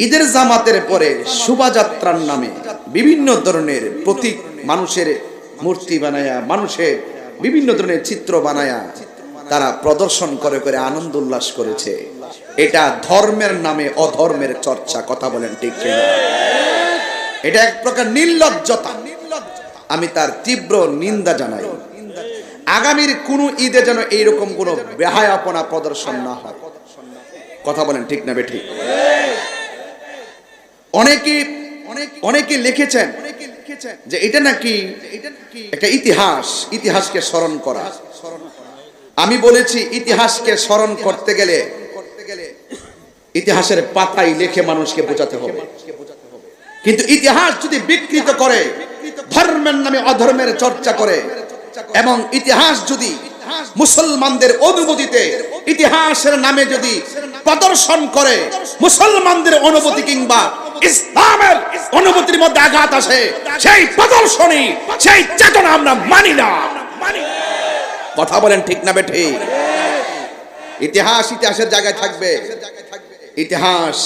ঈদের জামাতের পরে শোভাযাত্রার নামে বিভিন্ন ধরনের প্রতীক মানুষের মূর্তি বানায়া, মানুষের বিভিন্ন ধরনের চিত্র বানায়া তারা প্রদর্শন করে করে আনন্দ উল্লাস করেছে। এটা ধর্মের নামে অধর্মের চর্চা। কথা বলেন ঠিক কিনা? এটা এক প্রকার নির্লজ্জতা। আমি তার তীব্র নিন্দা জানাই। আগামীর কোন ঈদে যেন এইরকম কোন বেহায়াপনা প্রদর্শন না হয়। কথা বলেন ঠিক না বেঠিক? অনেকে লিখেছেন যে এটা নাকি একটা ইতিহাসকে স্মরণ করা। আমি বলেছি ইতিহাসকে স্মরণ করতে গেলে ইতিহাসের পাতায় লিখে মানুষকে বোঝাতে হবে। কিন্তু ইতিহাস যদি বিকৃত করে, ধর্মের নামে অধর্মের চর্চা করে, এবং ইতিহাস যদি মুসলমানদের অনুভূতিতে ইতিহাসের নামে যদি প্রদর্শন করে, মুসলমানদের অনুভূতি কিংবা ইসলামের অনুভূতির মধ্যে আঘাত আসে, সেই প্রদর্শনী, সেই চেতনা আমরা মানি না। কথা বলেন ঠিক না বেঠিক? ইতিহাসের জায়গায় থাকবে। ইতিহাস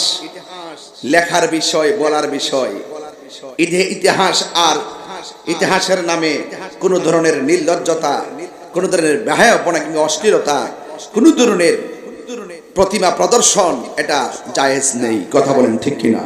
লেখার বিষয়, বলার বিষয়। ইতিহাস আর ইতিহাসের নামে কোন ধরনের নির্লজ্জতা, কোন ধরনের বেহায়াপনা কিংবা অশ্লীলতা, কোন ধরনের প্রতিমা প্রদর্শন এটা জায়েজ নেই। কথা বলেন ঠিক কিনা?